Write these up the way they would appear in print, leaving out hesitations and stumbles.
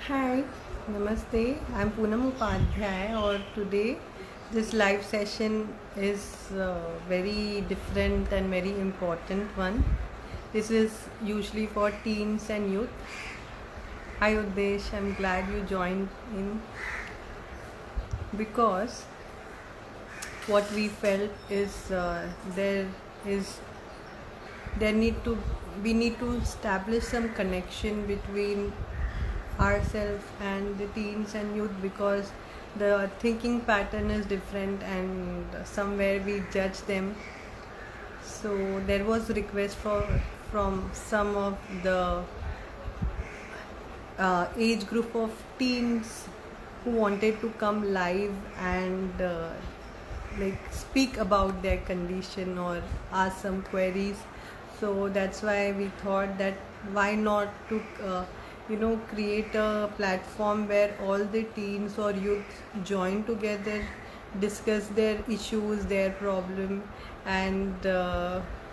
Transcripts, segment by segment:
Hi, Namaste. I'm Poonam Upadhyay, or today this live session is very different and very important one. This is usually for teens and youth. Hi Uddesh, I'm glad you joined in because what we felt is is there need to we need to establish some connection between ourselves and the teens and youth because the thinking pattern is different and somewhere we judge them. So there was a request from some of the age group of teens who wanted to come live and like speak about their condition or ask some queries. So that's why we thought that why not to create a platform where all the teens or youth join together, discuss their issues, their problem, and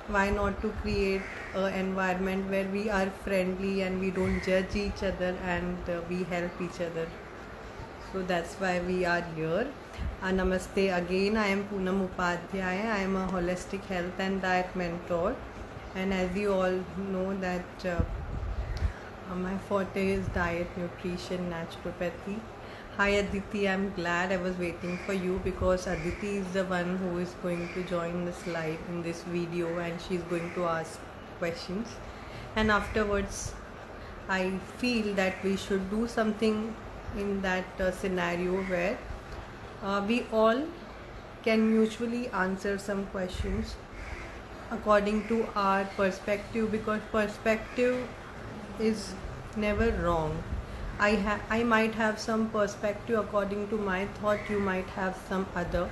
why not to create an environment where we are friendly and we don't judge each other and we help each other. So that's why we are here. Namaste again. I am Poonam Upadhyay. I am a holistic health and diet mentor. And as you all know that my forte is diet, nutrition, naturopathy. Hi Aditi, I'm glad I was waiting for you because Aditi is the one who is going to join this live in this video and she's going to ask questions. And afterwards, I feel that we should do something in that scenario where we all can mutually answer some questions according to our perspective because perspective is never wrong. I might have some perspective according to my thought, you might have some other,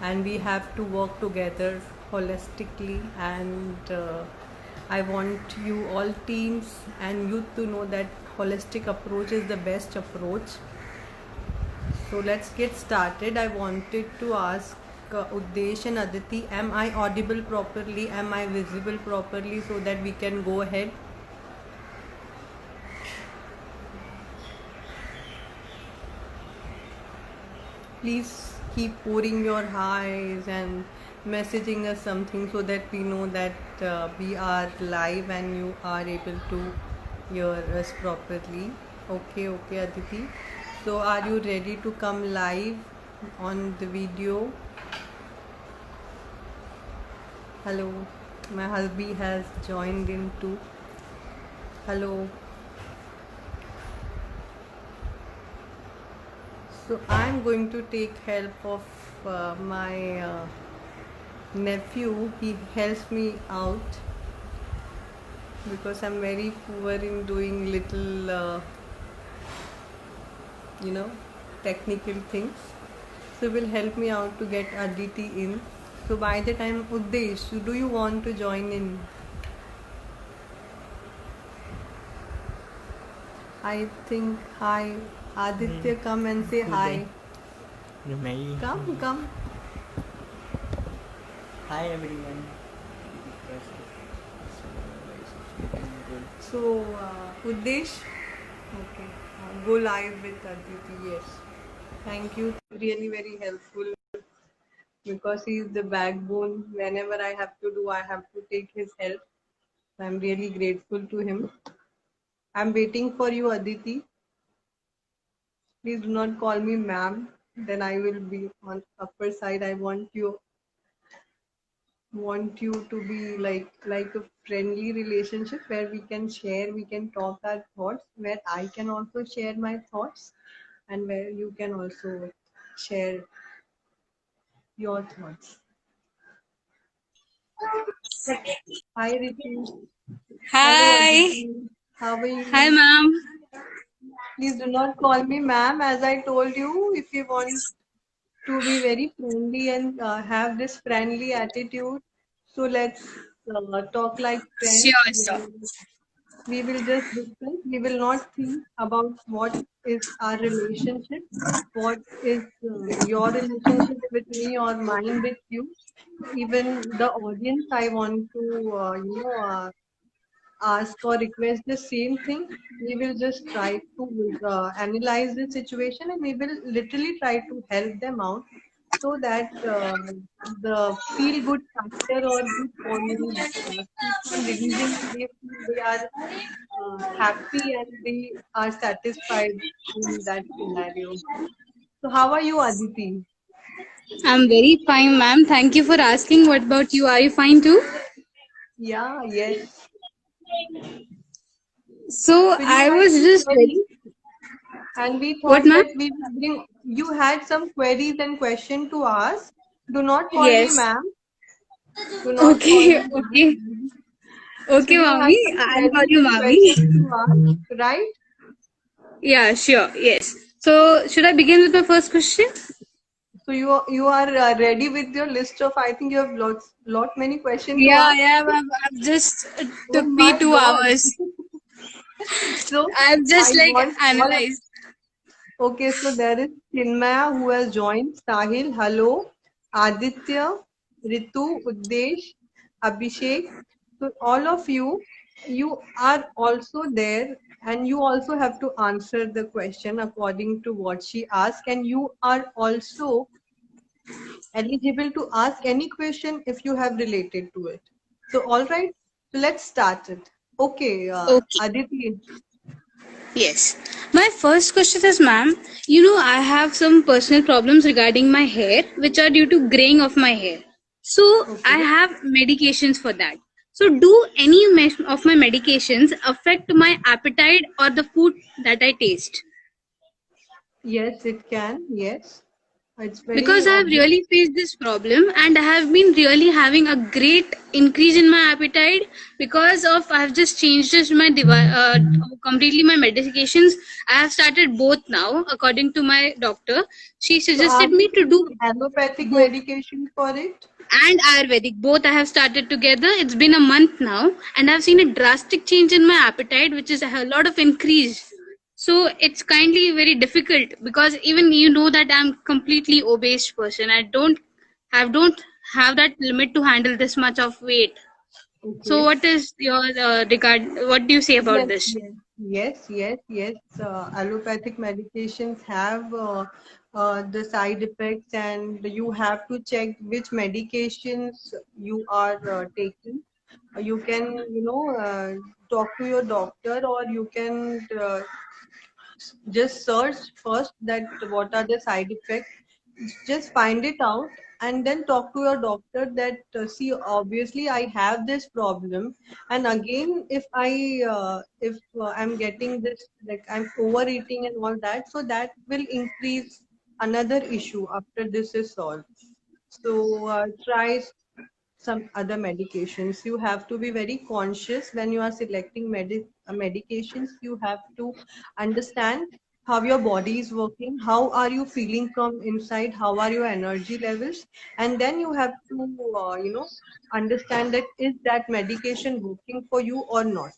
and we have to work together holistically. And I want you all teens and youth to know that holistic approach is the best approach. So let's get started. I wanted to ask Uddesh and Aditi, am I audible properly? Am I visible properly so that we can go ahead? Please keep pouring your highs and messaging us something so that we know that we are live and you are able to hear us properly. Okay, Aditi. So, are you ready to come live on the video? Hello, my hubby has joined in too. Hello. So, I'm going to take help of my nephew. He helps me out because I'm very poor in doing little, you know, technical things. So will help me out to get Aditi in. So by the time Uddesh, do you want to join in? I think hi. Aditya, come and say hi. Come. Hi everyone. So Uddesh, okay. Go live with Aditi. Yes. Thank you. Really very helpful because he is the backbone. Whenever I have to do, I have to take his help. I'm really grateful to him. I'm waiting for you, Aditi. Please do not call me ma'am. Then I will be on upper side. I want you to be like a friendly relationship where we can share, we can talk our thoughts, where I can also share my thoughts, and where you can also share your thoughts. Hi, Ritu. Hello, Hi. Aditi. How are Hi, you? ma'am. Please do not call me ma'am. As I told you, if you want to be very friendly and have this friendly attitude. So let's talk like friends. Sure. We will just discuss. We will not think about what is our relationship, what is your relationship with me or mine with you. Even the audience, I want to, ask or request the same thing. We will just try to analyze the situation, and we will literally try to help them out so that the feel good factor or the keep on releasing, and they are happy and they are satisfied in that scenario. So, how are you, Aditi? I'm very fine, ma'am. Thank you for asking. What about you? Are you fine too? Yeah, yes. So So, you I had was some just very. queries, and we What, thought ma'am? that we would bring. You had some queries and question to ask. Do not call me Yes. ma'am. Do not call Okay. me Okay. ma'am. So, Okay, you had mommy. some I'll call queries you and mommy. questions to ask, right? Yeah, sure. Yes. So should I begin with my first question? So, you are ready with your list of. I think you have lot many questions to Yeah, ask. yeah. I've just Oh took me my 2 hours. God. So I've I just like want all. analyzed. Okay, so there is Chinmaya who has joined. Sahil, hello. Aditya, Ritu, Uddesh, Abhishek. So all of you, you are also there, and you also have to answer the question according to what she asked, and you are also eligible to ask any question if you have related to it. So all right, so let's start it. Okay, Okay. Aditi. Yes. My first question is, ma'am, I have some personal problems regarding my hair, which are due to graying of my hair. So, I Okay. have medications for that. So, do any of my medications affect my appetite or the food that I taste? Yes, it can. Yes. It's very Because I have obvious. really faced this problem and I have been really having a great increase in my appetite because of I have just changed just completely my medications. I have started both now according to my doctor. She So are suggested you me to do taking allopathic both medication for it? and Ayurvedic. Both I have started together. It's been a month now, and I've seen a drastic change in my appetite, which is a lot of increase. So it's kindly very difficult because even that I'm completely obese person. I don't have that limit to handle this much of weight. So Okay. what is your regard? What do you say about Yes, this? yes, yes, yes, yes. Allopathic medications have the side effects, and you have to check which medications you are taking. You can, talk to your doctor, or you can just search first that what are the side effects. Just find it out and then talk to your doctor that see, obviously I have this problem, and again if I'm getting this, like I'm overeating and all that, so that will increase another issue after this is solved. So try some other medications. You have to be very conscious when you are selecting medications. You have to understand how your body is working, how are you feeling from inside, how are your energy levels, and then you have to understand that is that medication working for you or not.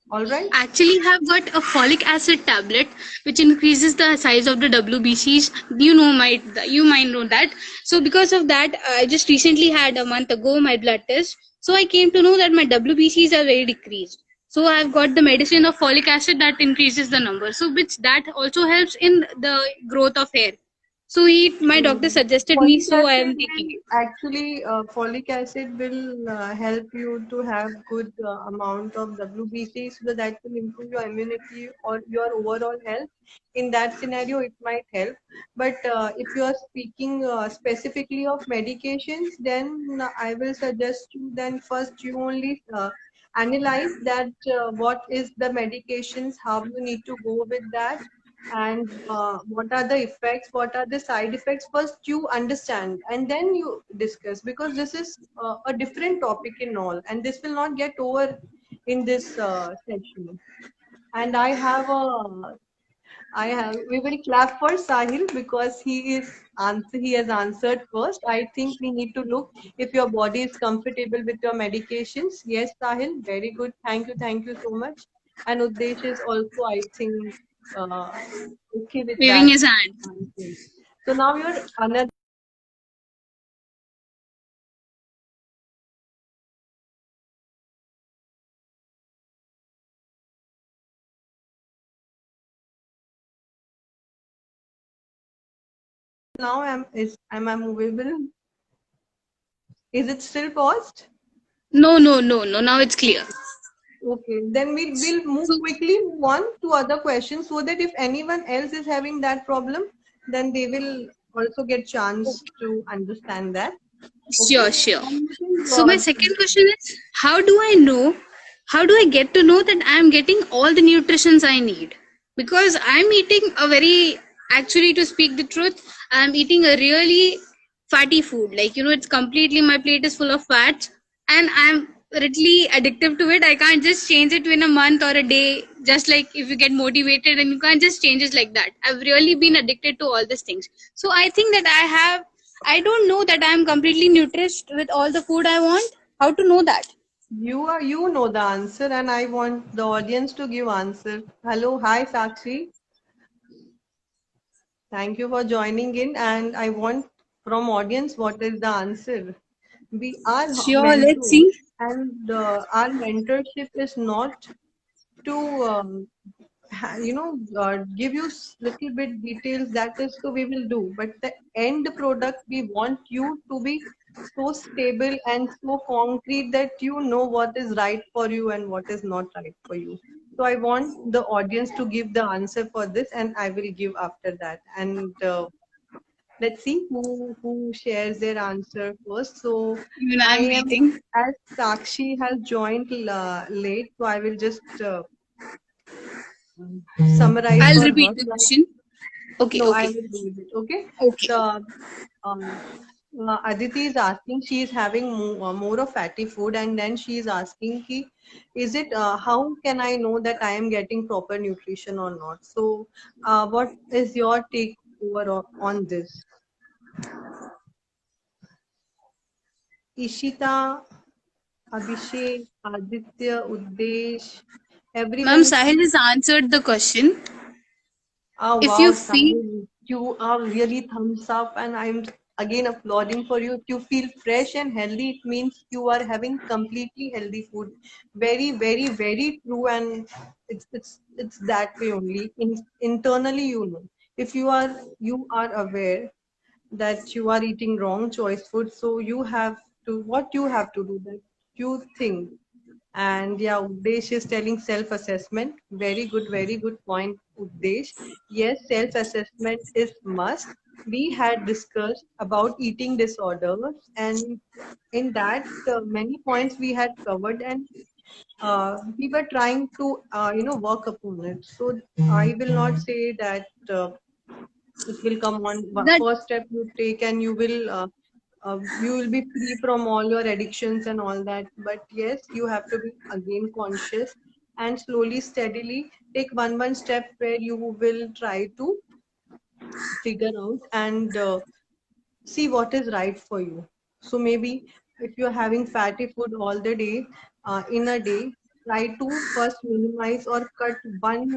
All right. Actually, have got a folic acid tablet which increases the size of the WBCs. You might know that. So because of that, I just recently had a month ago my blood test. So I came to know that my WBCs are very decreased. So I've got the medicine of folic acid that increases the number. So which that also helps in the growth of hair. So my doctor Mm. suggested me, Folic so I am acid taking will it. actually, folic acid will help you to have good amount of WBC, so that will improve your immunity or your overall health. In that scenario, it might help. But if you are speaking specifically of medications, then I will suggest you then first you only analyze that what is the medications, how you need to go with that, and what are the effects, what are the side effects. First you understand and then you discuss, because this is a different topic in all, and this will not get over in this session. And we will clap for Sahil because he has answered first. I think we need to look if your body is comfortable with your medications. Yes, Sahil, very good. Thank you so much. And Uddesh is also, I think, uh, okay with Waving that his hand. answer. So now your another now? Am I movable? Is it still paused? No, no, no, no. Now it's clear. Okay, then we'll move So, quickly move on to other questions so that if anyone else is having that problem, then they will also get chance to understand that. sure, Okay, sure. and you can, So my second question is, how do I know, how do I get to know that I'm getting all the nutritions I need? Because I'm eating a very, actually to speak the truth, I'm eating a really fatty food. Like, it's completely, my plate is full of fats and I'm really addictive to it. I can't just change it in a month or a day, just like if you get motivated and you can't just change it like that. I've really been addicted to all these things. So I think that I don't know that I'm completely nourished with all the food I want. How to know that? you know the answer, and I want the audience to give answer. Hello, hi Sakshi. Thank you for joining in, and I want from audience what is the answer. We are Sure, let's mentors, see. and our mentorship is not to give you little bit details. That is so we will do, but the end product we want you to be so stable and so concrete that you know what is right for you and what is not right for you. So I want the audience to give the answer for this, and I will give after that. And let's see who shares their answer first. So Even I I'm am, waiting. as Sakshi has joined late, so I will just summarize I'll for repeat her. the question. Okay, No, I okay, will do it. Okay. okay. The Aditi is asking, she is having more of fatty food, and then she is asking, is it how can I know that I am getting proper nutrition or not? So, what is your take over on this? Ishita, Abhishek, Aditya, Uddesh, Ma'am, everyone is. Sahil has answered the question. Oh If you wow, feel, Sahil, you are really thumbs up, and I'm again applauding for you. If you feel fresh and healthy, it means you are having completely healthy food. Very, very, very true, and it's that way only. Internally, you know, if you are aware that you are eating wrong choice food, so you have to what you have to do that you think. And yeah, Uddesh is telling self-assessment. Very good point, Uddesh. Yes, self-assessment is must. We had discussed about eating disorders, and in that many points we had covered, and we were trying to work upon it. So I will not say that it will come on that first step you take and you will be free from all your addictions and all that. But yes, you have to be again conscious and slowly steadily take one step where you will try to figure out and see what is right for you. So maybe if you're having fatty food all the day, in a day, try to first minimize or cut one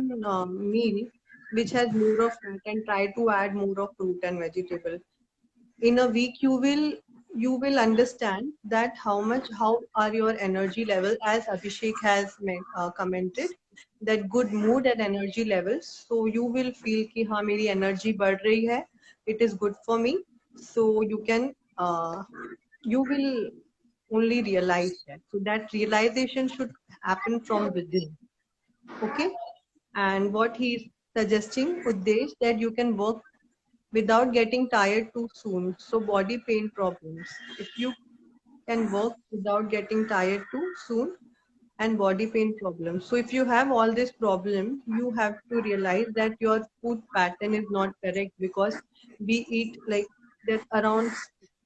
meal which has more of fat and try to add more of fruit and vegetable. In a week you will understand that how are your energy level, as Abhishek has commented, that good mood and energy levels. So you will feel कि हाँ मेरी energy बढ़ रही है, it is good for me. So you will only realize that. So that realization should happen from within. Okay. And what he's suggesting, Uddesh, that you can work without getting tired too soon. So body pain problems. If you can work without getting tired too soon, and body pain problems. So if you have all this problem, you have to realize that your food pattern is not correct, because we eat like that around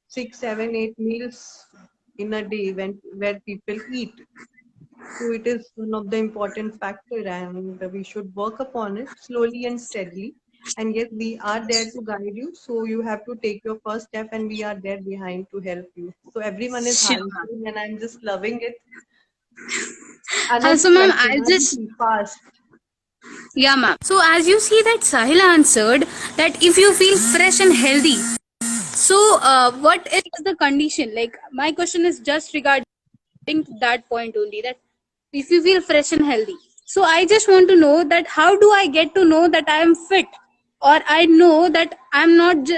6, 7, 8 meals in a day when where people eat. So it is one of the important factor, and we should work upon it slowly and steadily. And yes, we are there to guide you. So you have to take your first step, and we are there behind to help you. So everyone is sure, ma'am. answering, and I'm just loving it. Another So, ma'am, question, I'll just, Aditi, fast. yeah, ma'am. So, as you see that Sahil answered that if you feel fresh and healthy, so what is the condition? Like, my question is just regarding that point only, that if you feel fresh and healthy. So, I just want to know that how do I get to know that I am fit, or I know that I'm not.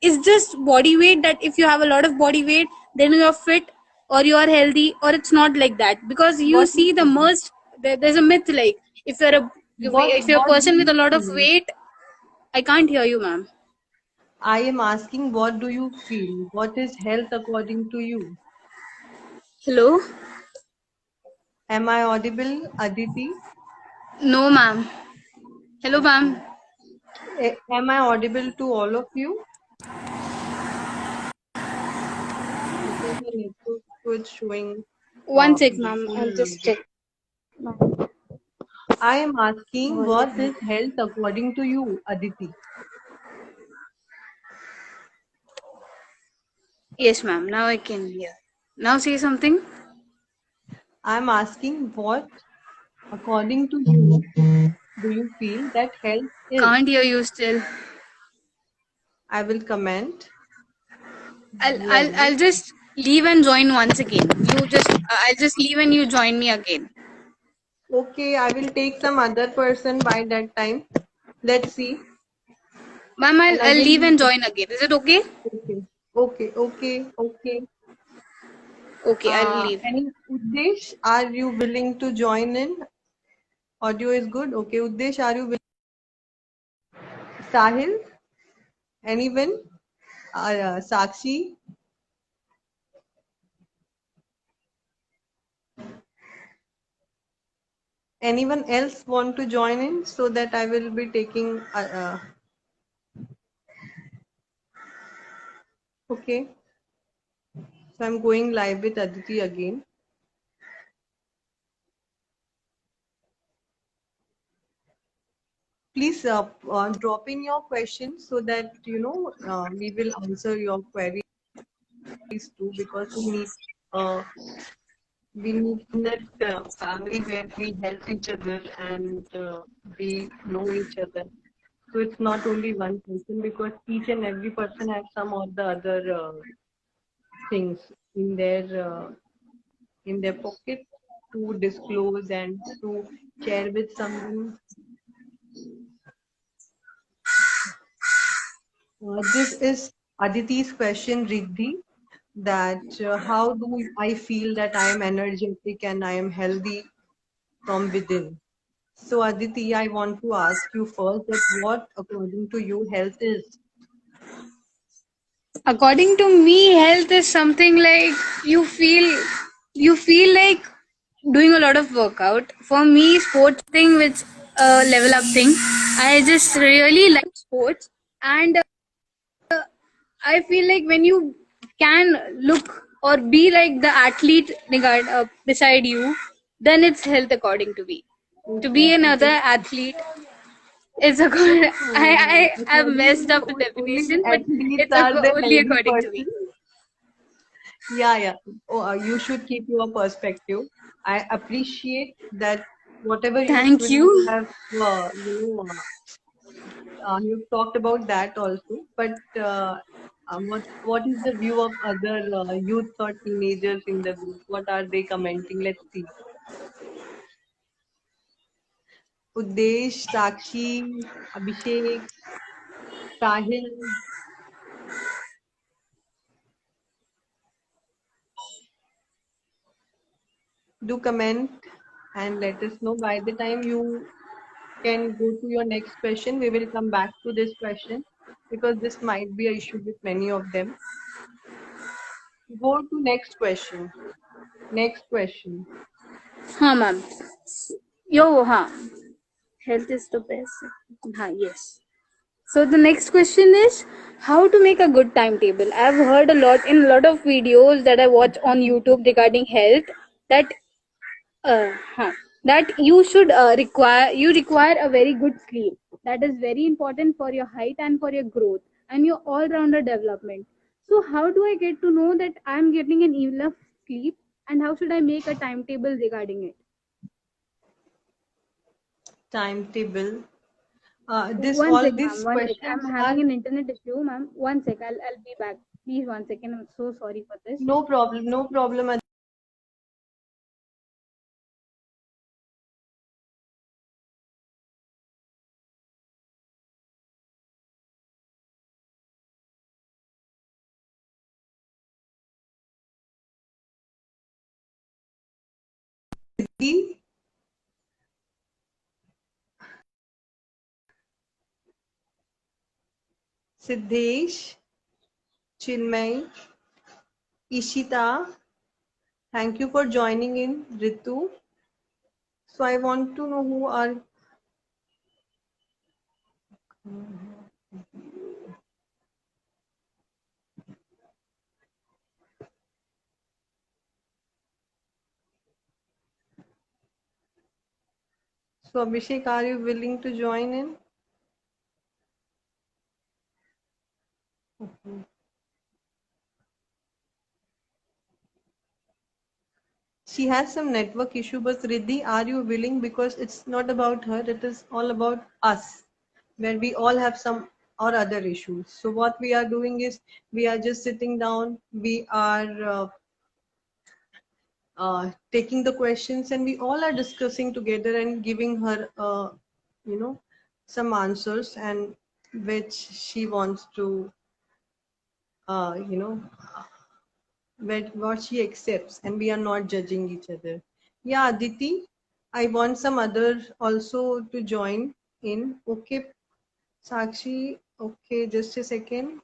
is just body weight, that if you have a lot of body weight then you're fit or you are healthy, or it's not like that? Because you What see the most, there's a myth like if you're a if you're a what do person with a you lot of feel? weight. I can't hear you, ma'am. I am asking, what do you feel? What is health according to you? Hello? Am I audible, Aditi? No, ma'am. Hello, ma'am. Am I audible to all of you? I think the network was showing One sec, the ma'am. I'll full. just check. I am asking, One what second. is health according to you, Aditi? Yes, ma'am. Now I can hear. Now say something. I am asking, what, according to you, do you feel that health is? Can't hear you still. I will comment. I'll Well, just leave and join once again. You just I'll just leave and you join me again. okay, I will take some other person by that time. Let's see. Ma'am, And I'll leave again, and join again. Is it okay? okay. Okay, I'll leave. Any Uddesh, are you willing to join in? Audio is good. Okay, Uddesh, are you willing? Sahil, anyone? Sakshi, anyone else want to join in so that I will be taking. Okay, so I'm going live with Aditi again. Please drop in your questions so that we will answer your queries too, because uh, we need that family where we help each other and we know each other. So it's not only one person, because each and every person has some or the other things in their pocket to disclose and to share with someone. This is Aditi's question, Riddhi, that how do I feel that I am energetic and I am healthy from within? So, Aditi, I want to ask you first that what, according to you, health is? According to me, health is something like you feel like doing a lot of workout. For me, sports thing which level up thing. I just really like sports, and I feel like when you can look or be like the athlete beside you, then it's health according to me. To Okay, be so another athlete is a good. I have according to messed up the you, only definition, but athletes it's are the only healthy according to me. person. Yeah. Oh, you should keep your perspective. I appreciate that whatever you Thank feel, you you. have, you've talked about that also. But what is the view of other youths or teenagers in the group? What are they commenting? Let's see. Uddesh, Sakshi, Abhishek, Sahil, do comment and let us know. By the time you can go to your next question, we will come back to this question, because this might be an issue with many of them. Go to next question. Next question. हाँ ma'am. Yo, हाँ. Health is the best. हाँ, yes. So the next question is how to make a good timetable. I've heard a lot in a lot of videos that I watch on YouTube regarding health that huh, that you require a very good sleep. That is very important for your height and for your growth and your all rounder development. So how do I get to know that I'm getting an enough sleep, and how should I make a timetable regarding it? Timetable. One sec, These ma'am. One sec. I'm questions are having an internet issue, ma'am. One sec. I'll be back. Please, one second. I'm so sorry for this. no problem, no problem. Siddesh, Chinmay, Ishita, thank you for joining in, Ritu. So I want to know who are. So Abhishek, are you willing to join in? Okay. She has some network issue, but Riddhi, are you willing? Because it's not about her, it is all about us, where we all have some or other issues. So what we are doing is we are just sitting down, we are taking the questions, and we all are discussing together and giving her, you know, some answers, and which she wants to, you know, what she accepts, and we are not judging each other. Yeah, Aditi, I want some other also to join in. Okay, Sakshi. Okay, just a second.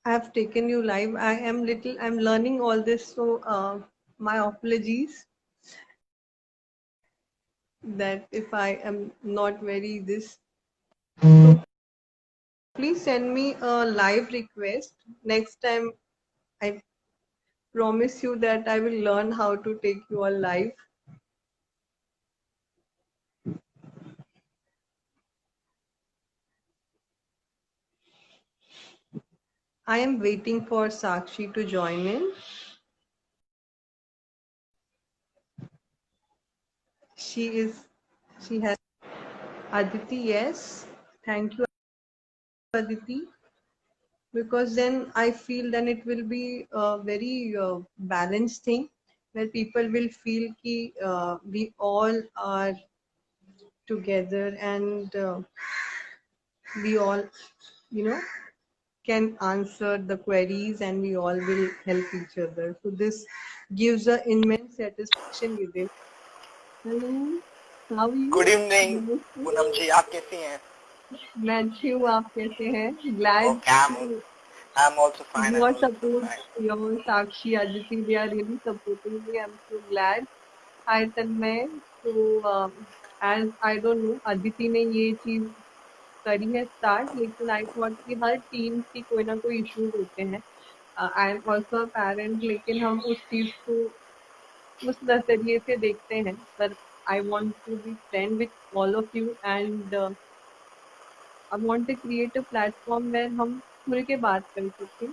I have taken you live. I'm learning all this, so my apologies that if I am not very this. So please send me a live request. Next time, I promise you that I will learn how to take you all live. I am waiting for Sakshi to join in. She has Aditi, yes. Thank you, Aditi. Because then I feel then it will be a very balanced thing where people will feel ki we all are together, and we all, you know, can answer the queries, and we all will help each other. So this gives an immense satisfaction within. Hello, how are good you? Evening Namaste. Poonam ji, आप कैसी हैं? मैं अच्छी हूँ, आप कैसे हैं? Glad okay, to I am also fine, I your am also support, fine. your Sakshi, Aditi, they are really supporting me. I'm so glad. Hi Tanmay. So as I don't know, Aditi ने ये चीज करी है start, लेकिन I thought कि हर team की कोई ना कोई इश्यूज होते हैं. आई एम ऑल्सो पेरेंट, लेकिन हम उस चीज को उस नजरिए से देखते हैं. पर I want to be friend with all of you, and I want to create a platform where हम खुल के बात कर सकें.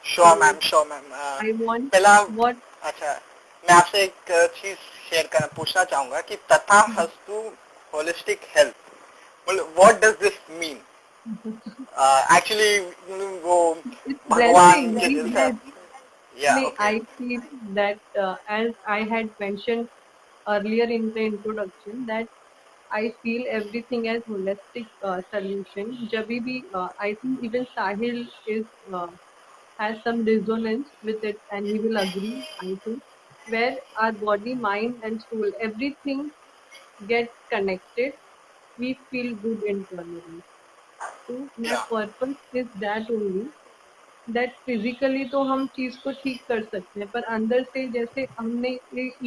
Sure ma'am, sure ma'am. I want पहला, व्हाट. अच्छा, मैं आपसे एक चीज शेयर करना पूछना चाहूंगा कि तथास्तु holistic health, what does this mean? Actually वो It's भगवान blessing, के we जैसा. bless. या No, okay. I feel that as I had mentioned earlier in the introduction, that I feel everything as holistic solution. जभी भी I think even Sahil is has some resonance with it, and he will agree. I think where our body, mind, and soul, everything gets connected, we feel good internally. So my या purpose is that only, that physically तो हम चीज को ठीक कर सकते हैं, पर अंदर से जैसे हमने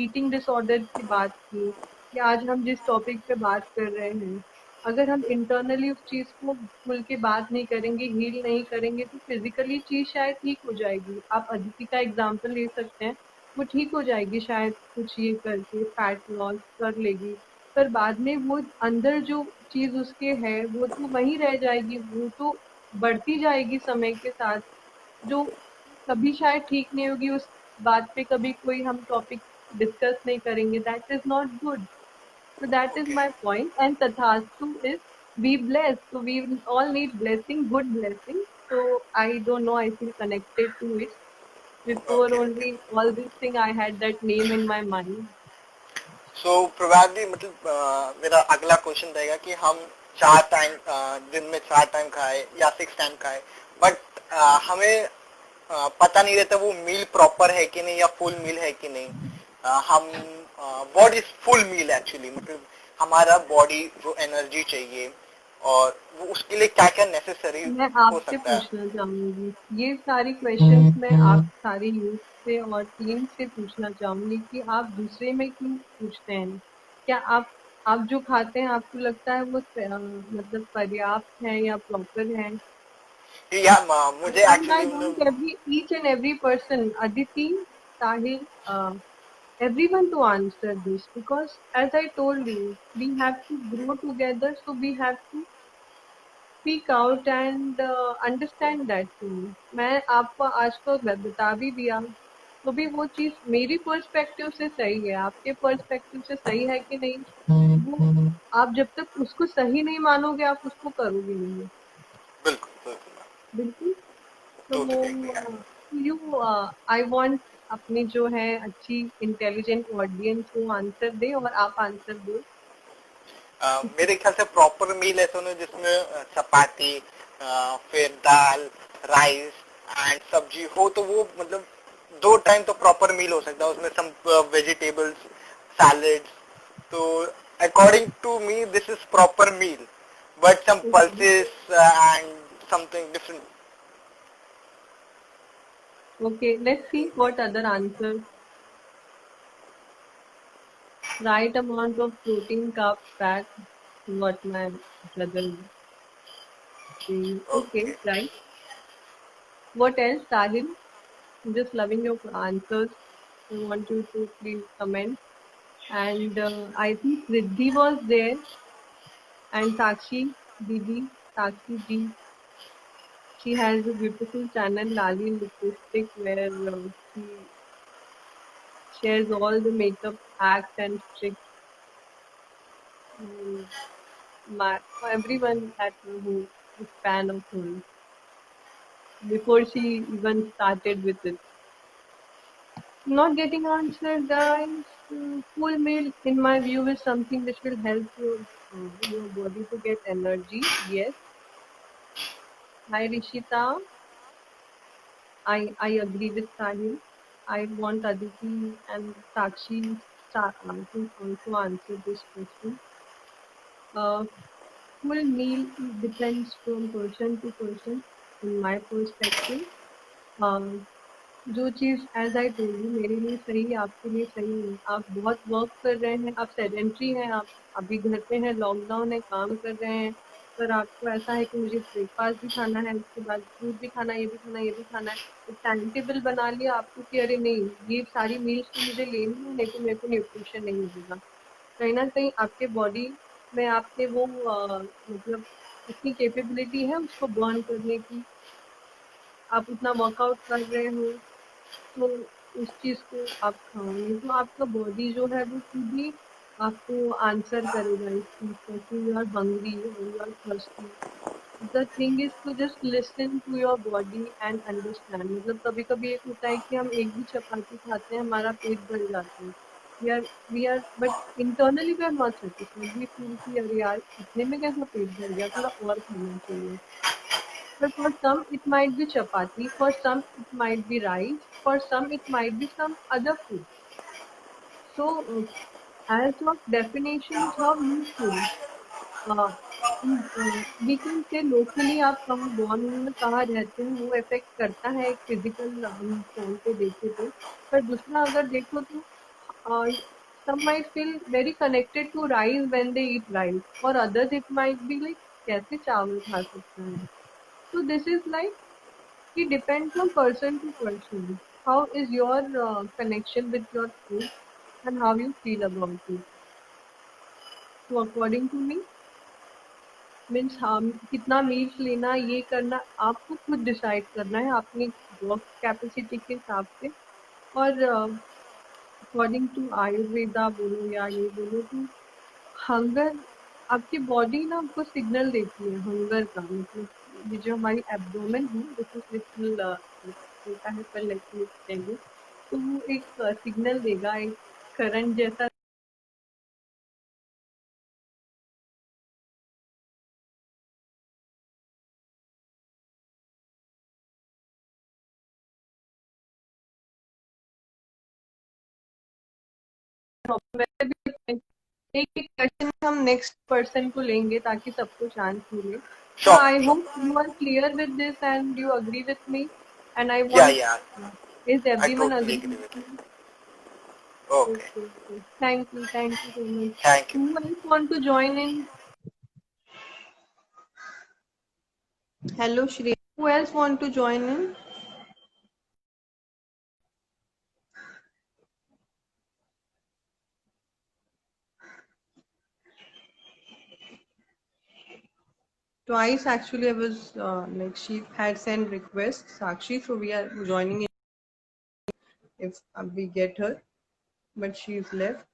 ईटिंग डिसऑर्डर की बात की, या आज हम जिस टॉपिक पे बात कर रहे हैं, अगर हम इंटरनली उस चीज को खुल के बात नहीं करेंगे, हील नहीं करेंगे, तो फिजिकली चीज शायद ठीक हो जाएगी. आप अदिति का एग्जाम्पल ले सकते हैं, वो ठीक हो जाएगी शायद कुछ ये करके फैट लॉस कर लेगी, पर बाद में वो अंदर जो चीज उसके है वो तो वहीं रह जाएगी, वो तो बढ़ती जाएगी समय के साथ, जो कभी शायद ठीक नहीं होगी. उस बात पे कभी कोई हम टॉपिक डिस्कस नहीं करेंगे. That is not good. So that is okay. my point. And Tathastu is we bless. So we all need blessing, good blessing. So I don't know. I feel connected to it. Before okay. only all this thing, I had that name in my mind. So probably मतलब मेरा अगला question रहेगा कि हम 4 time दिन में 4 time खाए या 6 टाइम खाए, बट हमें पता नहीं रहता वो मील प्रॉपर है कि नहीं या फुल मील है कि नहीं. हम what is full meal actually, मतलब हमारा बॉडी जो एनर्जी चाहिए और वो उसके लिए क्या क्या नेसेसरी मैं हो आपसे सकता है. पूछना चाहूंगी, ये सारी क्वेश्चंस मैं आप सारी यूथ से और टीम से पूछना चाहूंगी कि आप दूसरे में क्यों पूछते हैं? क्या आप जो खाते हैं आपको लगता है वो मतलब पर्याप्त है या प्रॉपर है? या मुझे And I actually want each and every person, Aditi, Sahil, everyone to answer this, because as I told you, we have to grow together, so we have to speak out and understand that thing. मैं आपको आज को बता भी दिया, तो भी वो चीज मेरी पर्सपेक्टिव से सही है, आपके पर्सपेक्टिव से सही है कि नहीं, वो आप जब तक उसको सही नहीं मानोगे आप उसको करोगे नहीं. बिल्कुल बिल्कुल बिल्कुल. Totally agree. तो यू आई वांट अपनी जो है अच्छी इंटेलिजेंट ऑडियंस को आंसर दे और आप आंसर दो. मेरे ख्याल से प्रॉपर मील ऐसा ना जिसमें चपाती, फिर दाल, राइस एंड सब्जी हो, तो वो मतलब 2 टाइम तो प्रॉपर मील हो सकता है, उसमें सम वेजिटेबल्स, सैलेड्स. तो according to me this is proper meal, but some pulses and something different. Okay, let's see what other answers. Right amount of protein, carb, fat, what my brother saying. Okay, okay. right. What else, Sahil? I'm just loving your answers. I want you to please comment. And I think Riddhi was there, and Sakshi, Didi, Sakshi Ji. She has a beautiful channel, Lali Lipstick, where she shares all the makeup hacks and tricks. Mm, for everyone that who is fan of hers before she even started with it. Not getting answered, guys. Full meal, in my view, is something which will help your body to get energy. Yes. Hi, Rishita. I agree with Sahil. I want Aditi and Sakshi to also answer this question. Uh, Full meal depends from person to person, in my perspective. Um, जो चीज as I told you मेरे लिए सही है आपके लिए सही नहीं. आप बहुत वर्क कर रहे हैं, आप सेडेंट्री हैं, आप अभी घर पे हैं, लॉकडाउन है, काम कर रहे हैं, पर आपको ऐसा है कि मुझे ब्रेकफास्ट भी खाना है, उसके बाद फ्रूट भी खाना है, ये भी खाना है, ये भी खाना है. एक टाइम टेबल बना लिया आपको कि अरे नहीं, ये सारी मील्स तो मुझे लेनी है, नहीं तो मेरे को न्यूट्रिशन नहीं मिलेगा. कहीं ना कहीं आपके बॉडी में आपने वो मतलब इतनी कैपेबिलिटी है उसको बर्न करने की, आप उतना वर्कआउट कर रहे हो, तो उस चीज को आप खाओगे तो आपका बॉडी जो है वो खुद ही आपको आंसर करेगा इस चीज का कि यू आर हंग्री और you are thirsty. The thing is to just listen to your body and understand. मतलब कभी कभी एक होता है कि हम एक भी चपाती खाते हैं हमारा पेट भर जाता है, we are but internally we are not satisfied. We feel कि अरे यार इतने में कैसा पेट भर गया, थोड़ा और खाना चाहिए. But for some, it might be chapati. For some, it might be rice. For some, it might be some other food. So, as of definitions, how you feel? Uh, we can say locally आप कहाँ born हुए हैं, कहाँ रहते हैं, वो affect करता है एक physical form पे देखे तो. पर दूसरा अगर देखो तो some might feel very connected to rice when they eat rice. For others, it might be like कैसे चावल खा सकता है. So this is like it depends on person to person. How is your connection with your food and how you feel about it? So according to me, means हम कितना meals लेना ये करना आपको खुद डिसाइड करना है अपनी वर्क कैपेसिटी के हिसाब से. और अकॉर्डिंग टू आयुर्वेदा बोलो या ये बोलो तो हंगर आपकी बॉडी ना आपको सिग्नल देती है हंगर का. मतलब ये जो हमारी एब्डोमेन है दिस इज लिटिल होता है पर लेट मी टेल यू. तो वो एक सिग्नल देगा, एक करंट जैसा एक एक क्वेश्चन हम नेक्स्ट पर्सन को लेंगे ताकि सबको चांस मिले. So Sure, I sure. hope you are clear with this and you agree with me. And I Yeah, want, yeah. is I everyone totally agree agree with with me? it. Okay. Okay, okay. Thank you so much. Thank you. Who else want to join in? Hello, Shreya. Who else want to join in? Twice actually I was like she had sent requests, Sakshi, so we are joining in if we get her, but she's left.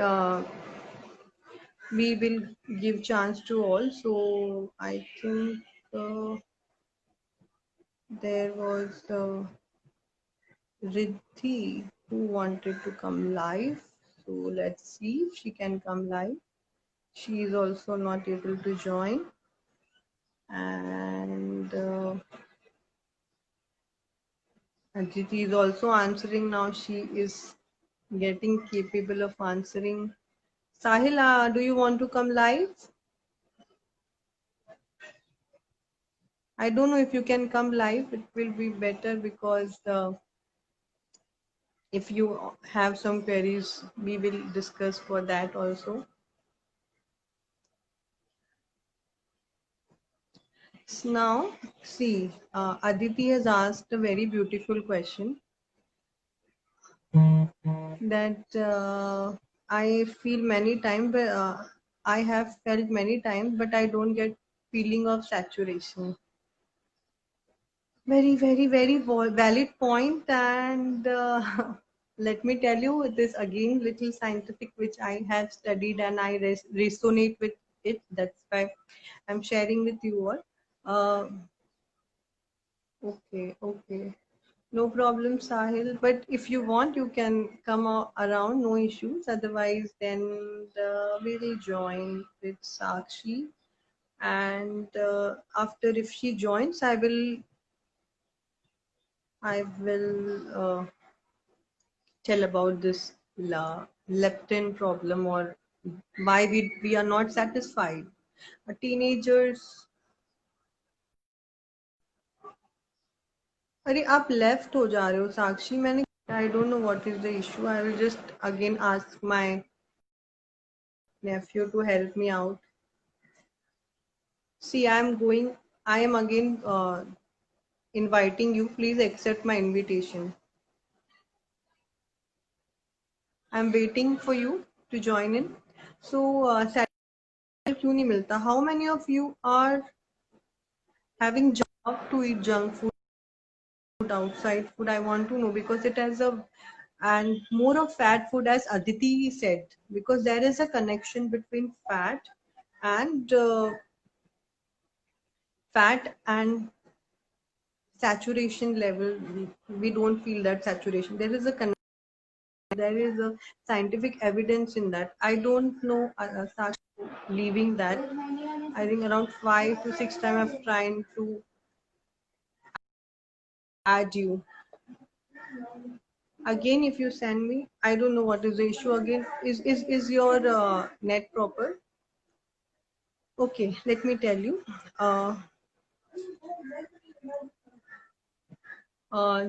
Uh, we will give chance to all. So I think there was Riddhi who wanted to come live. So let's see if she can come live. She is also not able to join. And Aditi is also answering now. She is getting capable of answering. Sahila, do you want to come live? I don't know if you can come live. It will be better because if you have some queries, we will discuss for that also. So now, see, Aditi has asked a very beautiful question that I feel many times, I have felt many times, but I don't get feeling of saturation. Very valid point. And let me tell you, it is again little scientific, which I have studied and I resonate with it. That's why I'm sharing with you all. Okay. No problem, Sahil. But if you want, you can come around, no issues. Otherwise, then we will join with Sakshi. And after, if she joins, I will tell about this leptin problem, or why we are not satisfied. Teenagers. अरे आप left हो जा रहे हो साक्षी मैंने I don't know what is the issue. I will just again ask my nephew to help me out. See, I am again inviting you. Please accept my invitation. I'm waiting for you to join in. So, क्यों नहीं मिलता? How many of you are having job to eat junk food outside food? I want to know because it has a and more of fat food, as Aditi said, because there is a connection between and fat and saturation level. We don't feel that saturation. There is a connection. There is a scientific evidence in that. I don't know, leaving that. I think around 5 to 6 times I've tried to add you. Again, if you send me, I don't know what is the issue. Again, is your net proper? Okay, let me tell you.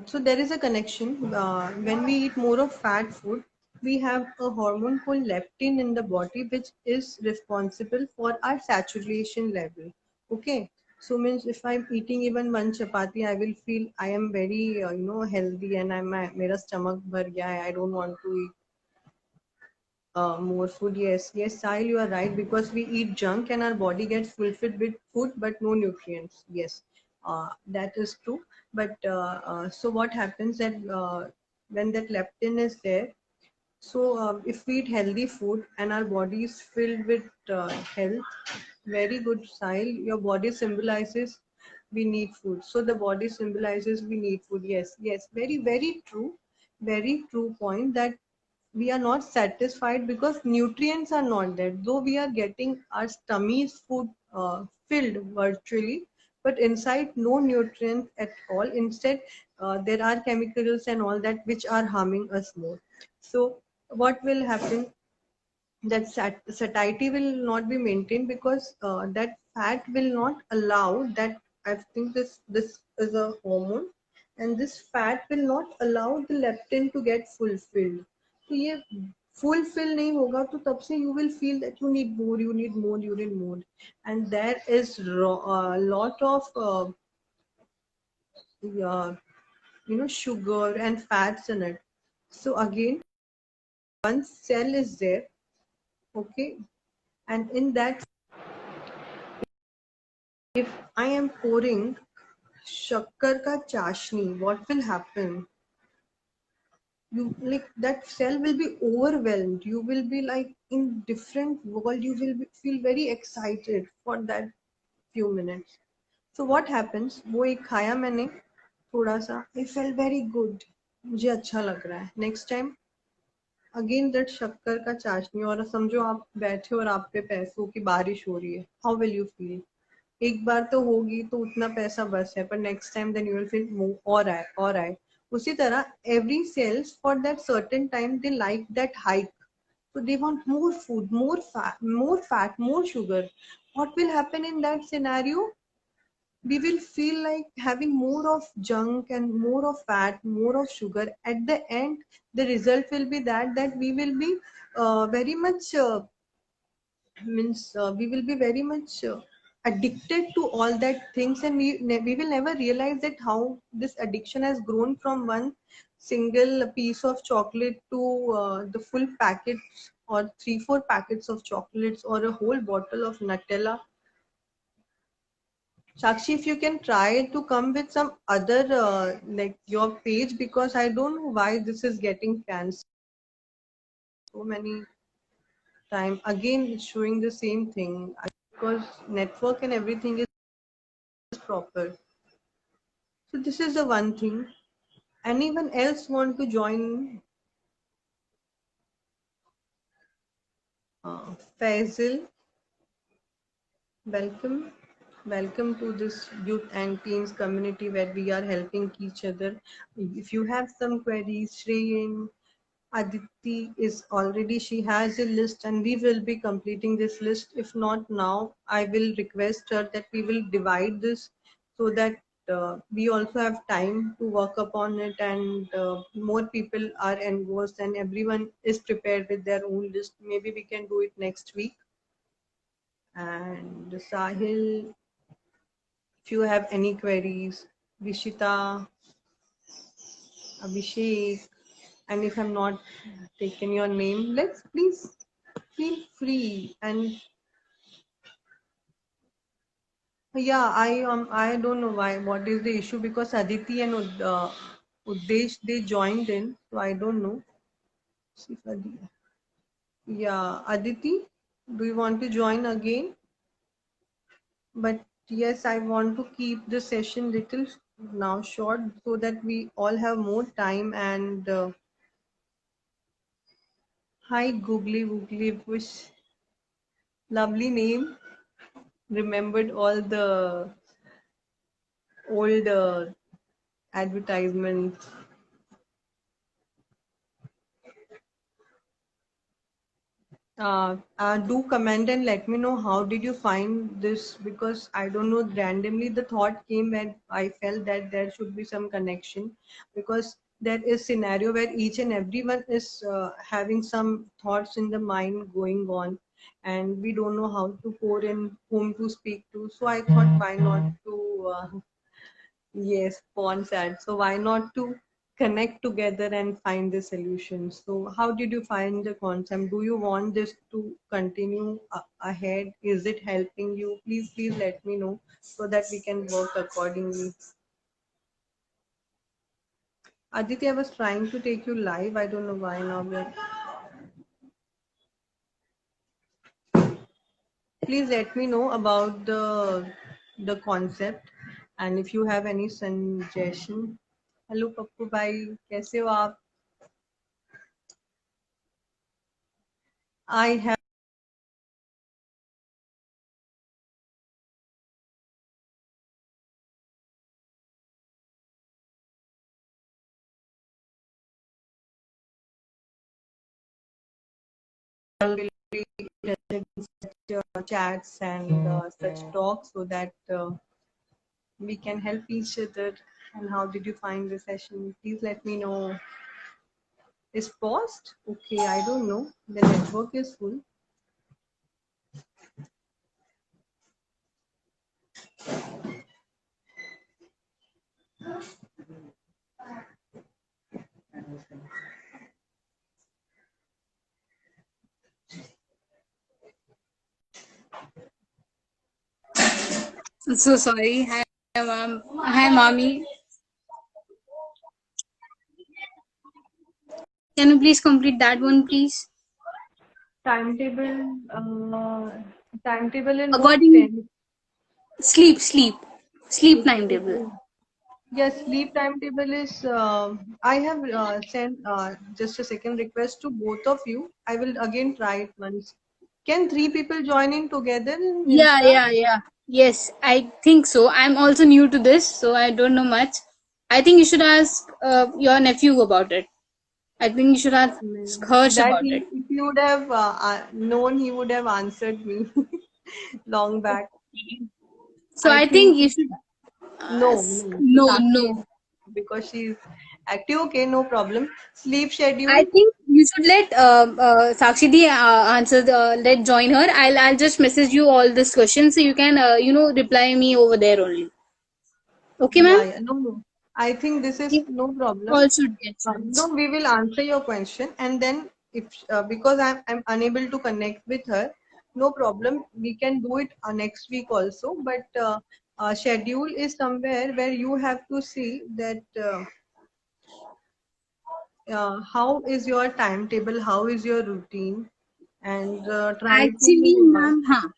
So there is a connection. When we eat more of fat food, we have a hormone called leptin in the body, which is responsible for our saturation level. Okay. So means if I'm eating even one chapati, I will feel I am very healthy and मेरा stomach भर गया है. I don't want to eat more food. Yes, Sahil, you are right, because we eat junk and our body gets fulfilled with food but no nutrients. Yes, that is true. But so what happens that when that leptin is there, so if we eat healthy food and our body is filled with health, very good, Sahil. Your body symbolizes we need food. So the body symbolizes we need food. Yes, very true. Very true point that we are not satisfied because nutrients are not there. Though we are getting our tummies food filled virtually, but inside no nutrients at all. Instead, there are chemicals and all that which are harming us more. So what will happen, that satiety will not be maintained, because that fat will not allow that. I think this is a hormone, and this fat will not allow the leptin to get fulfilled. तो ये fulfill नहीं होगा, तो तब से you will feel that you need more, you need more, you need more, and there is a lot of uh, sugar and fats in it. So again, one cell is there, okay, and in that, if I am pouring shakkar ka chashni, what will happen? You, like, that cell will be overwhelmed. You will be like in different world. You will feel very excited for that few minutes. So what happens, वो एक खाया मैंने थोड़ा सा, I felt very good, मुझे अच्छा लग रहा है. Next time अगेन दैट शक्कर का चाशनी, और समझो आप बैठे और आप पे पैसों की बारिश हो रही है, हाउ विल यू फील? एक बार तो होगी तो उतना पैसा बस है, पर next time then you will feel और आए और आए. उसी तरह every sales for that certain time they like that hike, so they want more food, more fat, more sugar. What will happen in that scenario? We will feel like having more of junk and more of fat, more of sugar. At the end, the result will be that we will be very much means we will be very much addicted to all that things, and we will never realize that how this addiction has grown from one single piece of chocolate to the full packets, or 3-4 packets of chocolates, or a whole bottle of Nutella. Sakshi, if you can try to come with some other like your page, because I don't know why this is getting cancelled so many time. Again, it's showing the same thing, because network and everything is proper. So this is the one thing. Anyone else want to join? Faisal, welcome. Welcome to this youth and teens community where we are helping each other. If you have some queries, Shreyan, Aditi is already, she has a list, and we will be completing this list. If not now, I will request her that we will divide this, so that we also have time to work upon it, and more people are engrossed and everyone is prepared with their own list. Maybe we can do it next week. And Sahil, if you have any queries, Vishita, Abhishek, and if I'm not taken your name, let's please feel free. And yeah, I don't know why, what is the issue, because Aditi and Uddesh, they joined in, so I don't know. See if yeah, Aditi, do you want to join again? But yes, I want to keep the session little now short, so that we all have more time. And hi, Googly Woogly, wish, lovely name. Remembered all the old advertisements. Do comment and let me know how did you find this, because I don't know, randomly the thought came and I felt that there should be some connection, because there is scenario where each and everyone is having some thoughts in the mind going on, and we don't know how to pour in, whom to speak to. So I thought, why not to yes, pawn sad. So why not to connect together and find the solution? So how did you find the concept? Do you want this to continue ahead? Is it helping you? Please let me know, so that we can work accordingly. Aditi, I was trying to take you live. I don't know why now. Please let me know about the concept, and if you have any suggestion. Hello, Pappu bhai, कैसे हो आप? I have will be interested in such chats and such talks so that we can help each other. And how did you find the session? Please let me know. Is paused? Okay, I don't know. The network is full. I'm so sorry. Hi, mom. Hi, mommy. Can you please complete that one, please? Timetable, timetable in what According sense? sleep Okay, timetable. okay. Yes, sleep timetable is. I have sent just a second request to both of you. I will again try it once. Can three people join in together in Yeah, Insta? yeah, yeah. Yes, I think so. I'm also new to this, so I don't know much. I think you should ask your nephew about it. I think you should ask Harsh That about it. if you would have known, he would have answered me long back. So I I think think you should. No, Sakshi, no. because she's active. Okay, no problem. Sleep I schedule. think you should let Sakshi Di answer. Let join her. I'll just message you all this questions so you can reply me over there only. Okay, ma'am. Yeah, yeah. No, no. I think this is You no problem. all should get No, chance. we will answer your question, and then if because I'm unable to connect with her, no problem. We can do it next week also. But schedule is somewhere where you have to see that how is your timetable, how is your routine, and try Actually, to. ma'am, huh?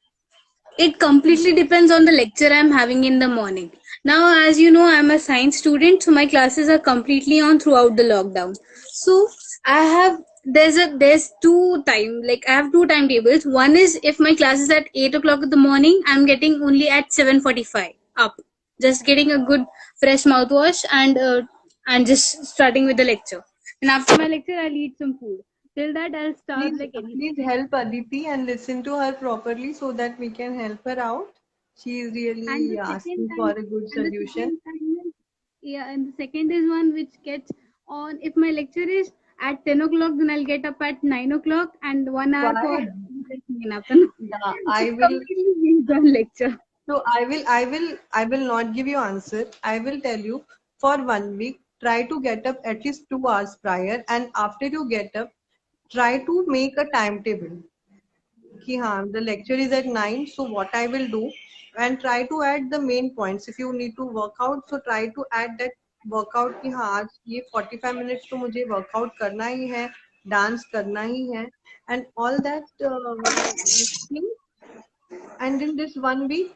It completely depends on the lecture I'm having in the morning. Now, as you know, I'm a science student, so my classes are completely on throughout the lockdown. So I have there's I have two timetables. One is if my class is at 8 o'clock in the morning, I'm getting only at 7:45 up, just getting a good fresh mouthwash and just starting with the lecture. And after my lecture, I'll eat some food. Till that, I'll starve Please, like anything. please help Aditi and listen to her properly so that we can help her out. She is And really the second asking for time, a good and the solution. second time is, yeah, and the second is one which gets on. If my lecture is at 10 o'clock, then I'll get up at 9 o'clock and 1 hour for Why? breaking in afternoon. Yeah, It's I will. completely based on lecture. So I will not give you answer. I will tell you for 1 week. Try to get up at least 2 hours prior, and after you get up, try to make a timetable. कि हाँ the lecture is at 9, so what I will do, and try to add the main points. If you need to work out, so try to add that workout कि हाँ आज ये 45 minutes तो मुझे workout करना ही है, dance करना ही है, and all that thing. And in this 1 week,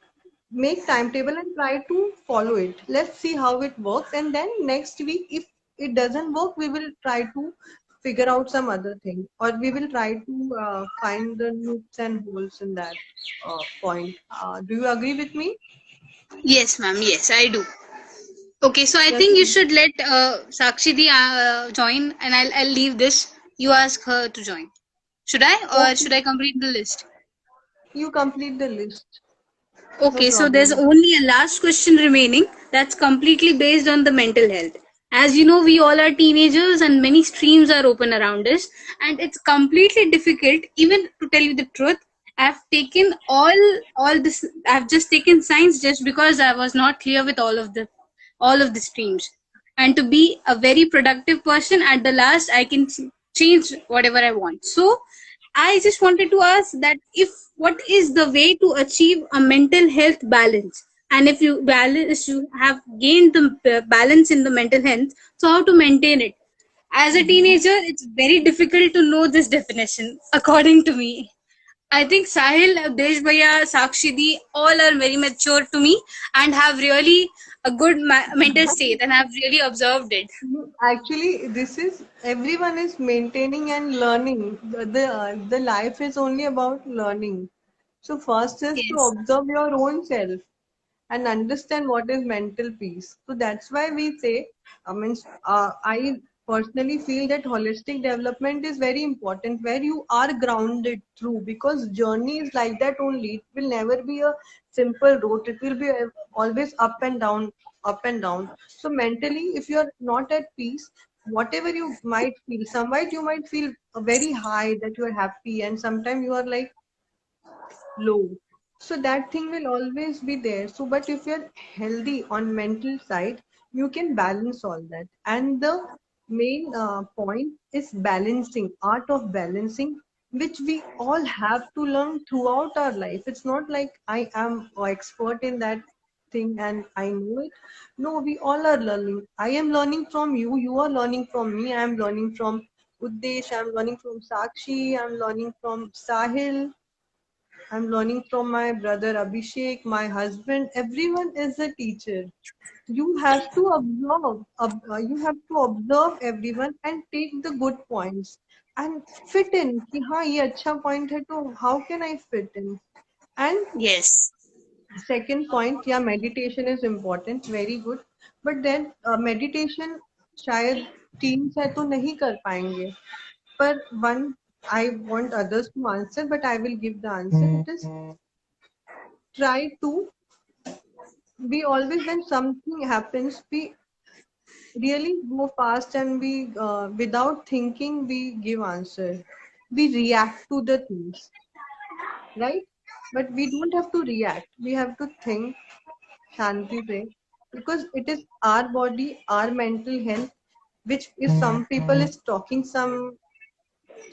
make timetable and try to follow it. Let's see how it works, and then next week if it doesn't work, we will try to figure out some other thing, or we will try to find the nooks and holes in that point. Do you agree with me? Yes, ma'am. Yes, I do. Okay, so I Yes, think you ma'am. should let Sakshi Di join, and I'll leave this. You ask her to join. Should I, or Okay, should I complete the list? you complete the list. No Okay, so there's problem. only a last question remaining that's completely based on the mental health. As you know, we all are teenagers and many streams are open around us, and it's completely difficult, even to tell you the truth. I've taken all this. I've just taken science just because I was not clear with all of the streams. And to be a very productive person, at the last, I can change whatever I want. So I just wanted to ask that if what is the way to achieve a mental health balance, and if you have gained the balance in the mental health, so how to maintain it? As a teenager, it's very difficult to know this definition, according to me. I think Sahil, Desh Bhaiya, Sakshi Di, all are very mature to me and have really a good mental state, and have really observed it. Actually, this is everyone is maintaining and learning. The life is only about learning. So first is to Yes. observe your own self and understand what is mental peace. So that's why we say, I mean, I personally feel that holistic development is very important, where you are grounded through, because journey is like that only. It will never be a simple road. It will be always up and down, up and down. So mentally, if you are not at peace, whatever you might feel, somewhere you might feel very high that you are happy, and sometimes you are like low. So that thing will always be there. So, but if you're healthy on mental side, you can balance all that. And the main point is balancing, art of balancing, which we all have to learn throughout our life. It's not like I am an expert in that thing and I know it. No, we all are learning. I am learning from you. You are learning from me. I am learning from Uddesh. I'm learning from Sakshi. I'm learning from Sahil. I'm learning from my brother Abhishek, my husband. Everyone is a teacher. You have to observe. You have to observe everyone and take the good points and fit in. कि हाँ ये अच्छा point है तो how can I fit in? And Yes. second point, yeah, meditation is important. Very good. But then meditation शायद teens है तो नहीं कर पाएंगे. But one, I want others to answer, but I will give the answer. It is try to, we always, when something happens, we really go fast and we without thinking we give answer, we react to the things, right? But we don't have to react, we have to think shanti se, because it is our body, our mental health, which if some people is talking some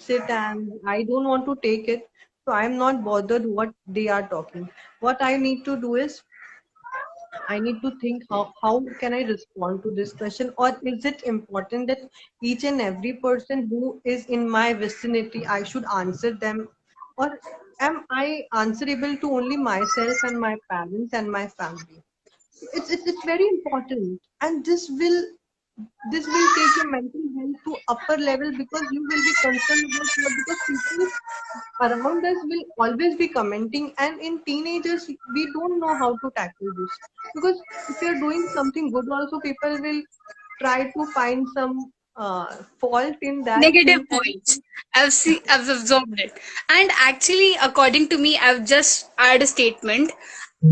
shit and I don't want to take it, so I am not bothered what they are talking. What I need to do is I need to think how can I respond to this question, or is it important that each and every person who is in my vicinity I should answer them, or am I answerable to only myself and my parents and my family? It's very important, and this will take your mental health to upper level, because you will be concerned about what, because people around us will always be commenting, and in teenagers we don't know how to tackle this, because if you're doing something good also people will try to find some fault in that Negative thing. And points. I've absorbed it. And actually, according to me, I've just add a statement.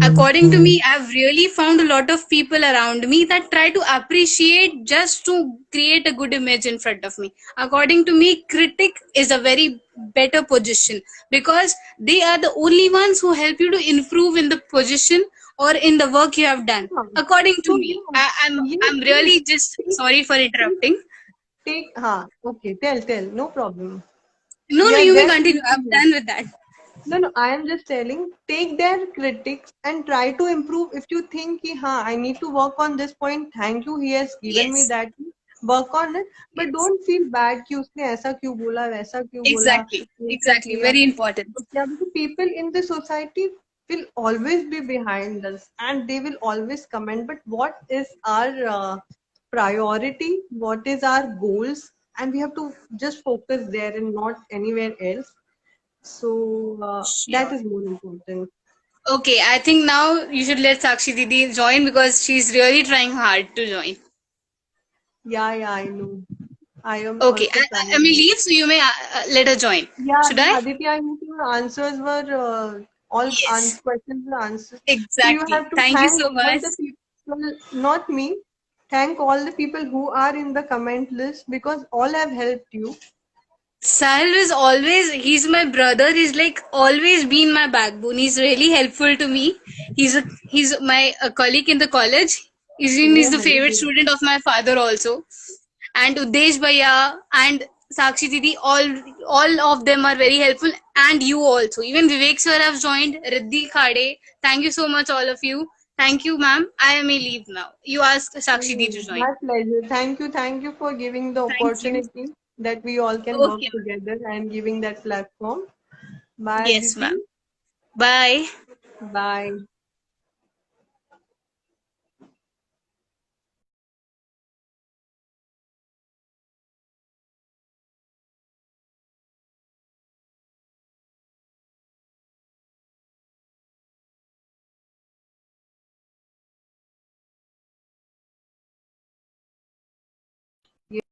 According to me, I've really found a lot of people around me that try to appreciate just to create a good image in front of me. According to me, critic is a very better position, because they are the only ones who help you to improve in the position or in the work you have done. yeah, According to so me, yeah, yes, I'm yes, really just take, sorry for take, interrupting. okay, tell, no problem, No, we no, are you may there to continue. I'm listen. done with that. No, no, I am just telling, take their critics and try to improve. If you think, ki, हाँ, I need to work on this point, thank you, he has given me Yes, that, work on it. But yes, don't feel bad कि उसने ऐसा क्यों बोला, वैसा क्यों बोला, exactly, ऐसा exactly. किया. Very important. Yeah, because people in the society will always be behind us and they will always comment. But what is our priority? What is our goals? And we have to just focus there and not anywhere else. So that Sure. is more important. Okay, I think now you should let Sakshi Didi join because she's really trying hard to join. Yeah, yeah, I know. I am Okay, also I may trying. leave, so you may let her join. Yeah, Should yeah, I? Aditya, I think your answers were Yes, questions were answers. So you exactly. have to Thank you thank so all much. the people, not me. Thank all the people who are in the comment list, because all have helped you. Sahil is always, he's my brother. He's like always been my backbone. He's really helpful to me. He's my colleague in the college. He's Oh, the very favorite good. student of my father also. And Udesh Bhaiya and Sakshi Didi, all of them are very helpful. And you also. Even Vivek sir have joined. Riddhi Khade. Thank you so much, all of you. Thank you, ma'am. I may leave now. You ask Sakshi Didi to join. My pleasure. Thank you for giving the Thank you. opportunity that we all can work Okay, ma'am. together and giving that platform. Bye, Yes, Aditi. ma'am. Bye. Bye.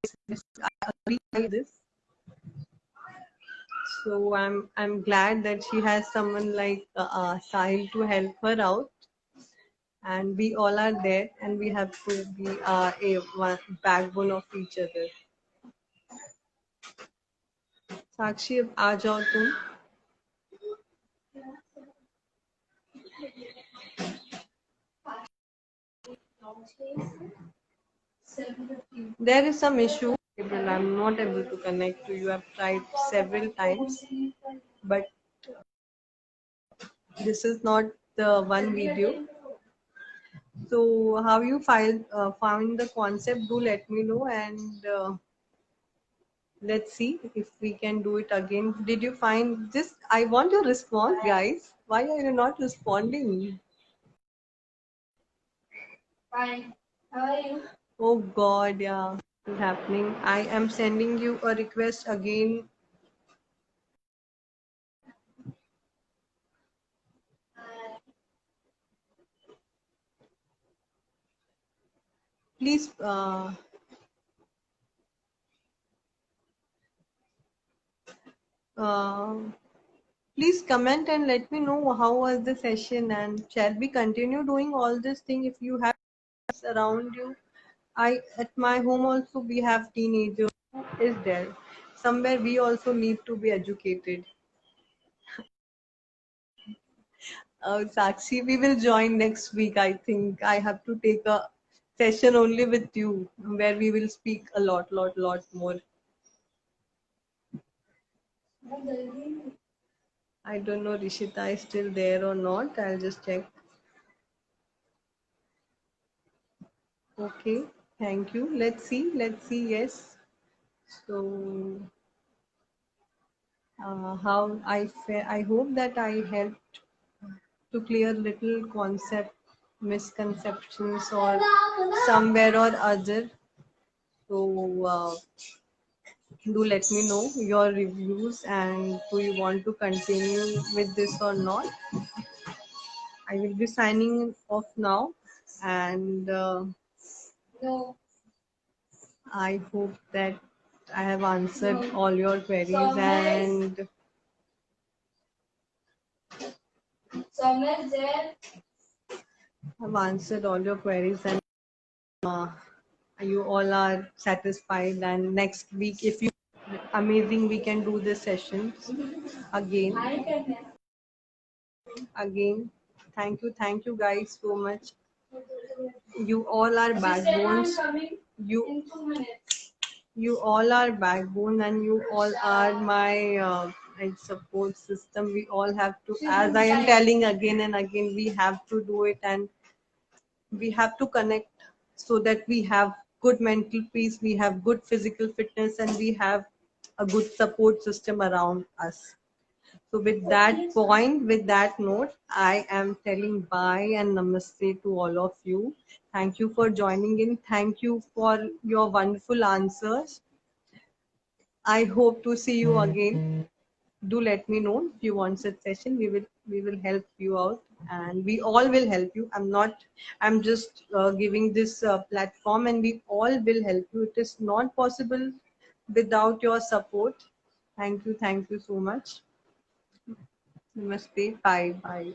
yes, I agree with this. So I'm glad that she has someone like Sahil to help her out, and we all are there, and we have to be a backbone of each other. साक्षी अब आ जाओ तुम. There is some issue. Gabriel, I'm not able to connect to you. I've tried several times, but this is not the one video. So how you found the concept? Do let me know, and let's see if we can do it again. Did you find this? I want your response, guys. Why are you not responding? Fine. How are you? Oh God, yeah, it's happening. I am sending you a request again. Please, uh, please comment and let me know how was the session, and shall we continue doing all this thing if you have around you. I at my home also we have teenagers. Is there somewhere we also need to be educated? Sakshi, we will join next week. I think I have to take a session only with you where we will speak a lot more. I don't know Rishita is still there or not. I'll just check. Okay, thank you. Let's see. Let's see. Yes. So I hope that I helped to clear little concept misconceptions or somewhere or other. So do let me know your reviews, and do you want to continue with this or not. I will be signing off now, and No. I hope that I have answered all your queries, and Somewhere there. I've answered all your queries, and uh, you all are satisfied. And next week, if you amazing, we can do this session again. I can. Again, thank you guys so much. You all are backbones. You In 2 minutes. you all are backbone, and you all are my like support system. We all have to, as I am telling again and again, we have to do it, and we have to connect so that we have good mental peace, we have good physical fitness, and we have a good support system around us. So with that point, with that note, I am telling bye and namaste to all of you. Thank you for joining in. Thank you for your wonderful answers. I hope to see you again. Do let me know if you want such session. We will help you out, and we all will help you. I'm just giving this platform, and we all will help you. It is not possible without your support. Thank you so much. Namaste. Bye.